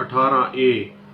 18A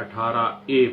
18A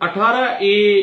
18A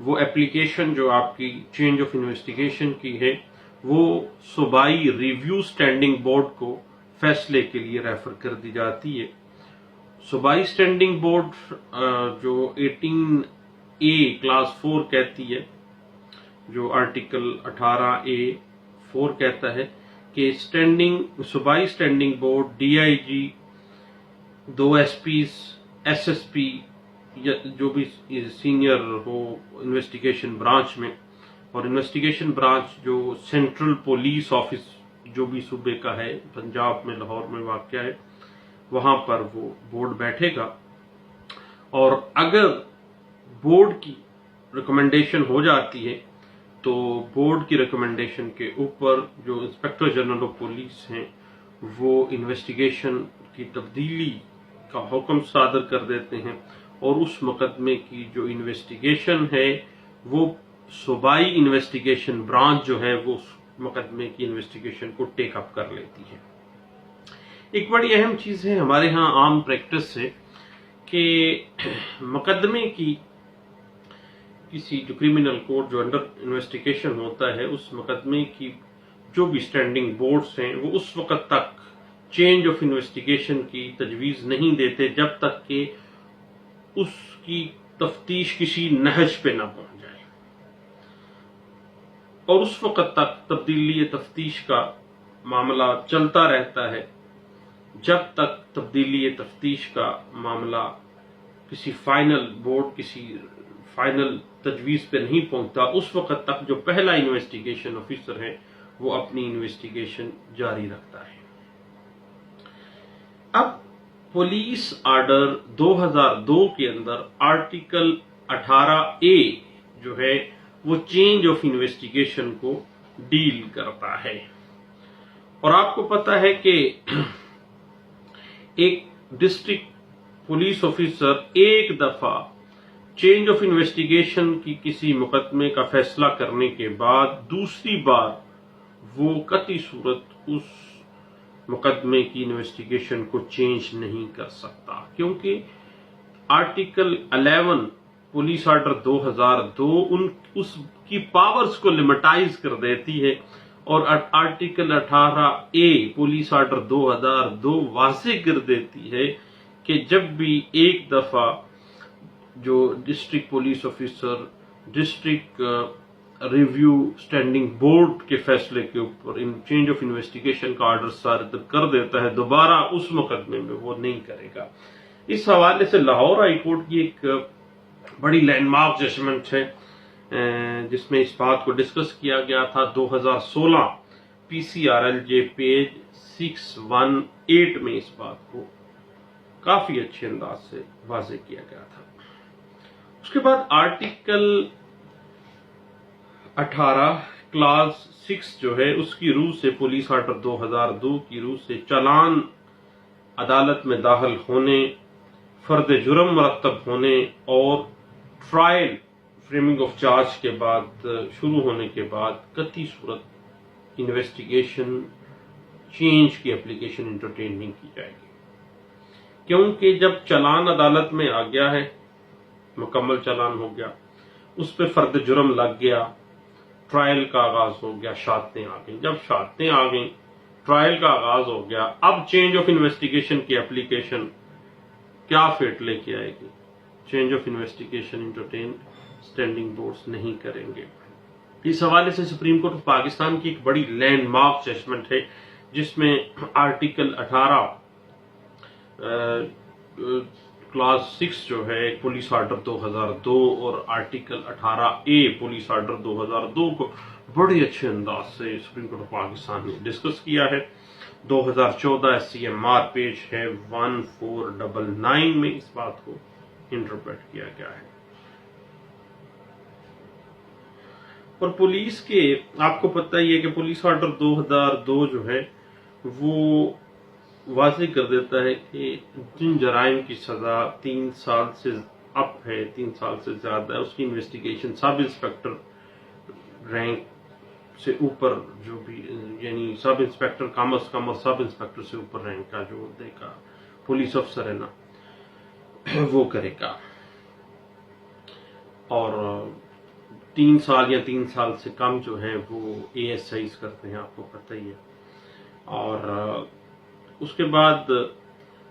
وہ application جو آپ کی چینج آف انویسٹیگیشن کی ہے وہ صوبائی ریویو اسٹینڈنگ بورڈ کو فیصلے کے لیے ریفر کر دی جاتی ہے۔ صوبائی اسٹینڈنگ بورڈ جو 18A کلاس 4 کہتی ہے، جو آرٹیکل 18A(4) کہتا ہے کہ صوبائی standing board DIG، 2 SPs، SSP یا جو بھی سینئر ہو انویسٹیگیشن برانچ میں، اور انویسٹیگیشن برانچ جو سینٹرل پولیس آفس جو بھی صوبے کا ہے، پنجاب میں لاہور میں واقع ہے، وہاں پر وہ بورڈ بیٹھے گا، اور اگر بورڈ کی ریکمنڈیشن ہو جاتی ہے تو بورڈ کی ریکمنڈیشن کے اوپر جو انسپیکٹر جنرل آف پولیس ہیں وہ انویسٹیگیشن کی تبدیلی کا حکم صادر کر دیتے ہیں، اور اس مقدمے کی جو انویسٹیگیشن ہے وہ صوبائی انویسٹیگیشن برانچ جو ہے وہ اس مقدمے کی انویسٹیگیشن کو ٹیک اپ کر لیتی ہے۔ ایک بڑی اہم چیز ہے ہمارے ہاں عام پریکٹس سے کہ مقدمے کی کسی جو کرمنل کوڈ جو انڈر انویسٹیگیشن ہوتا ہے اس مقدمے کی جو بھی اسٹینڈنگ بورڈز ہیں وہ اس وقت تک چینج آف انویسٹیگیشن کی تجویز نہیں دیتے جب تک کہ اس کی تفتیش کسی نہج پہ نہ پہنچ جائے، اور اس وقت تک تبدیلی تفتیش کا معاملہ چلتا رہتا ہے جب تک تبدیلی تفتیش کا معاملہ کسی فائنل تجویز پہ نہیں پہنچتا، اس وقت تک جو پہلا انویسٹیگیشن آفیسر ہے وہ اپنی انویسٹیگیشن جاری رکھتا ہے۔ اب پولیس آرڈر 2002 کے اندر آرٹیکل 18A جو ہے وہ چینج آف انویسٹیگیشن کو ڈیل کرتا ہے، اور آپ کو پتہ ہے کہ ایک ڈسٹرکٹ پولیس آفیسر ایک دفعہ چینج آف انویسٹیگیشن کی کسی مقدمے کا فیصلہ کرنے کے بعد دوسری بار وہ قطعی صورت اس مقدمے کی انویسٹیگیشن کو چینج نہیں کر سکتا، کیونکہ آرٹیکل 11 پولیس آرڈر 2002 اس کی پاورز کو لمٹائز کر دیتی ہے، اور آرٹیکل 18A پولیس آرڈر 2002 واضح کر دیتی ہے کہ جب بھی ایک دفعہ جو district police officer district review standing board کے فیصلے کے اوپر چینج آف انویسٹیگیشن کا آرڈر صادر کر دیتا ہے دوبارہ اس مقدمے میں وہ نہیں کرے گا۔ اس حوالے سے لاہور ہائی کورٹ کی ایک بڑی لینڈ مارک ججمنٹ ہے جس میں اس بات کو ڈسکس کیا گیا تھا 2016 PCRLJ پیج 618 میں اس بات کو کافی اچھے انداز سے واضح کیا گیا تھا۔ اس کے بعد آرٹیکل 18 کلاس 6 جو ہے اس کی روح سے پولیس آرڈر 2002 کی روح سے چالان عدالت میں داخل ہونے، فرد جرم مرتب ہونے اور ٹرائل فریمنگ آف چارج کے بعد شروع ہونے کے بعد قطعی صورت انویسٹیگیشن چینج کی اپلیکیشن انٹرٹین نہیں کی جائے گی، کیونکہ جب چالان عدالت میں آ گیا ہے، مکمل چالان ہو گیا، اس پہ فرد جرم لگ گیا، ٹرائل کا آغاز ہو گیا، شہادتیں آ گئیں، جب شہادتیں آ گئیں، ٹرائل کا آغاز ہو گیا، اب چینج آف انویسٹیگیشن کی اپلیکیشن کیا فیٹ لے کے آئے گی؟ Change of investigation entertain standing boards نہیں کریں گے۔ اس حوالے سے سپریم کورٹ آف پاکستان کی ایک بڑی لینڈ مارک ججمنٹ ہے جس میں آرٹیکل 18 کلاس 6 جو ہے پولیس آرڈر 2002 اور آرٹیکل 18A پولیس آرڈر 2002 کو بڑے اچھے انداز سے سپریم کورٹ آف پاکستان نے ڈسکس کیا ہے۔ 2014 SCMR پیج ہے 1499 میں اس بات کو انٹرپریٹ کیا گیا ہے۔ اور پولیس کے آپ کو پتہ ہی ہے کہ پولیس آرڈر 2002 جو ہے وہ واضح کر دیتا ہے کہ جن جرائم کی سزا 3 سال سے اپ ہے، 3 سال سے زیادہ ہے، اس کی انویسٹیگیشن سب انسپیکٹر رینک سے اوپر جو بھی یعنی سب انسپیکٹر کم از کم اور سب انسپیکٹر سے اوپر رینک کا جو عہدے کا پولیس افسر ہے نا وہ کرے گا۔ اور 3 سال یا 3 سال سے کم جو ہے وہ ASIs کرتے ہیں، آپ کو پتہ ہی ہے. اور اس کے بعد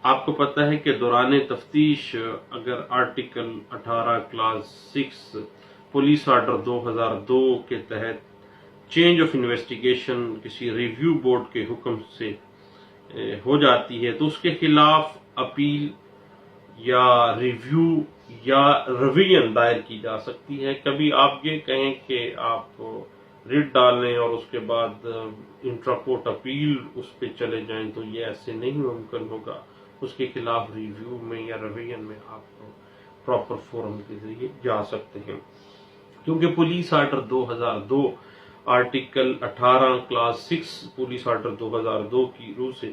آپ کو پتہ ہے کہ دوران تفتیش اگر آرٹیکل 18 کلاس 6 پولیس آرڈر 2002 کے تحت چینج آف انویسٹیگیشن کسی ریویو بورڈ کے حکم سے ہو جاتی ہے تو اس کے خلاف اپیل یا ریویو یا ریویژن دائر کی جا سکتی ہے. کبھی آپ یہ کہیں کہ آپ ریٹ ڈالیں اور اس کے بعد انٹرا کورٹ اپیل اس پہ چلے جائیں تو یہ ایسے نہیں ممکن ہوگا. اس کے خلاف ریویو میں یا ریویژن میں آپ پراپر فورم کے ذریعے جا سکتے ہیں، کیونکہ police order 2002 article 18 class 6 police order 2002 کی روح سے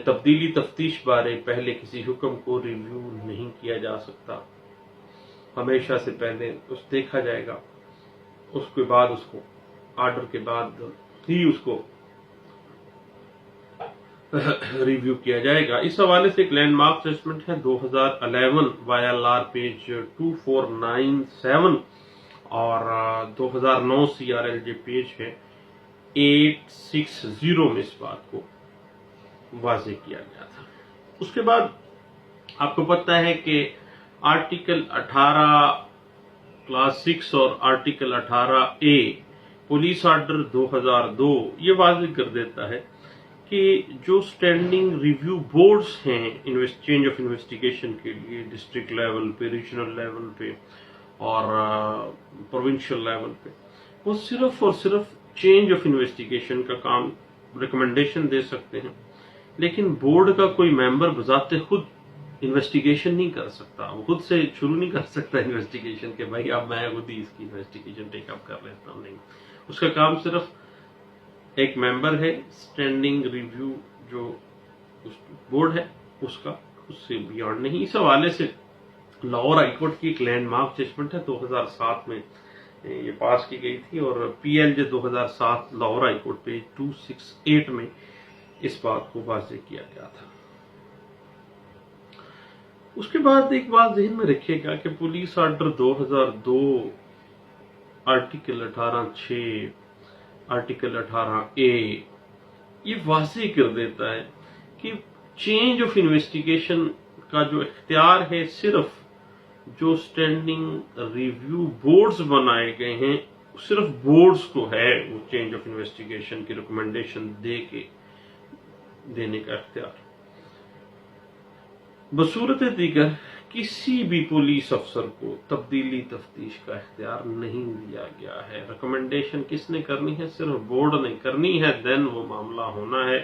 تبدیلی تفتیش بارے پہلے کسی حکم کو ریویو نہیں کیا جا سکتا. ہمیشہ سے پہلے اس دیکھا جائے گا، اس کے بعد اس کو آرڈر کے بعد ہی اس کو ریویو کیا جائے گا. اس حوالے سے ایک لینڈ مارک ججمنٹ ہے 2011 YLR پیج 2497 اور 2009 CRLJ پیج ہے 860 میں اس بات کو واضح کیا گیا تھا. اس کے بعد آپ کو پتہ ہے کہ آرٹیکل 18 کلاس 6 اور آرٹیکل 18A پولیس آرڈر 2002 یہ واضح کر دیتا ہے کہ جو سٹینڈنگ ریویو بورڈز ہیں چینج آف انویسٹیگیشن کے لیے ڈسٹرکٹ لیول پہ، ریجنل لیول پہ اور پروونشل لیول پہ، وہ صرف اور صرف چینج آف انویسٹیگیشن کا کام ریکمنڈیشن دے سکتے ہیں، لیکن بورڈ کا کوئی ممبر بذات خود انویسٹیگیشن نہیں کر سکتا. وہ خود سے شروع نہیں کر سکتا انویسٹیگیشن کہ بھائی اب میں خود ہی اس کی انویسٹیگیشن ٹیک اپ کر لیتا ہوں. نہیں، اس کا کام صرف ایک ممبر ہے اسٹینڈنگ ریویو جو بورڈ ہے اس کا، اس سے بیانڈ نہیں. اس حوالے سے لاہور ہائی کورٹ کی ایک لینڈ مارک ججمنٹ ہے 2007 میں یہ پاس کی گئی تھی اور PLJ 2007 Lahore high court page 268 میں اس بات کو واضح کیا گیا تھا. اس کے بعد ایک بات ذہن میں رکھیے گا کہ police order 2002 article 18(6) article 18A یہ واضح کر دیتا ہے کہ چینج آف انویسٹیگیشن کا جو اختیار ہے صرف جو سٹینڈنگ ریویو بورڈز بنائے گئے ہیں صرف بورڈز کو ہے وہ چینج آف انویسٹیگیشن کی ریکمنڈیشن دینے کا اختیار. بصورت دیگر کسی بھی پولیس افسر کو تبدیلی تفتیش کا اختیار نہیں دیا گیا ہے. ریکمنڈیشن کس نے کرنی ہے؟ صرف بورڈ نے کرنی ہے، دین وہ معاملہ ہونا ہے.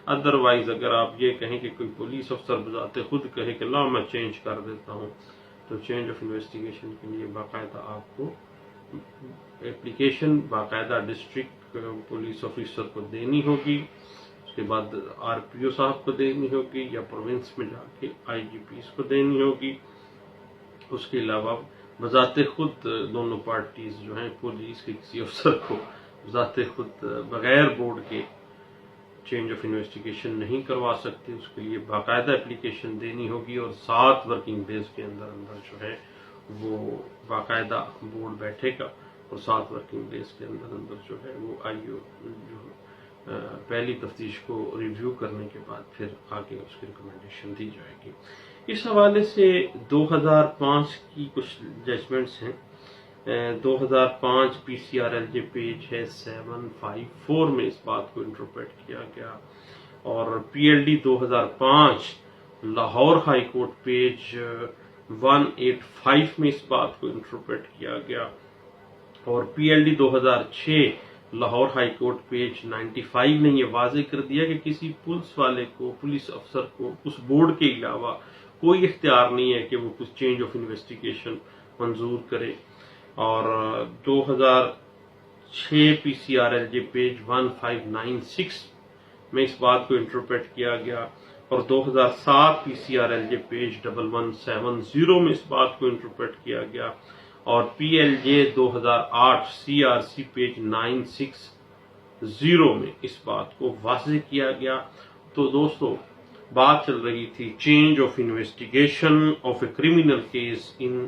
ادروائز اگر آپ یہ کہیں کہ کوئی پولیس افسر بذات خود کہے کہ لا میں چینج کر دیتا ہوں تو چینج آف انویسٹیگیشن کے لیے باقاعدہ آپ کو اپلیکیشن باقاعدہ ڈسٹرکٹ پولیس آفیسر کو دینی ہوگی، اس کے بعد RPO صاحب کو دینی ہوگی یا پروونس میں جا کے IGPs کو دینی ہوگی. اس کے علاوہ بذات خود دونوں پارٹیز جو ہیں پولیس کے کسی افسر کو بذات خود بغیر بورڈ کے چینج آف انویسٹیگیشن نہیں کروا سکتے. اس کے لیے باقاعدہ اپلیکیشن دینی ہوگی اور 7 ورکنگ ڈیز کے اندر جو ہے وہ باقاعدہ بورڈ بیٹھے گا اور 7 ورکنگ ڈیز کے اندر جو ہے وہ IO جو پہلی تفتیش کو ریویو کرنے کے بعد پھر آگے اس کی ریکمنڈیشن دی جائے گی. اس حوالے سے 2005 کی کچھ ججمنٹس ہیں. 2005 PCRLJ پیج ہے 754 میں اس بات کو انٹرپریٹ کیا گیا اور PLD 2005 Lahore high court page 185 میں اس بات کو انٹرپریٹ کیا گیا اور PLD 2006 Lahore high court page 95 نے یہ واضح کر دیا کہ کسی پولیس والے کو، پولیس افسر کو اس بورڈ کے علاوہ کوئی اختیار نہیں ہے کہ وہ کچھ چینج آف انویسٹیگیشن منظور کرے. اور 2006 PCRLJ پیج 1596 میں اس بات کو انٹرپریٹ کیا گیا اور 2007 PCRLJ پیج 1170 میں اس بات کو انٹرپریٹ کیا گیا اور PLJ 2008 CRC پیج 960 میں اس بات کو واضح کیا گیا. تو دوستو بات چل رہی تھی change of investigation of a criminal case in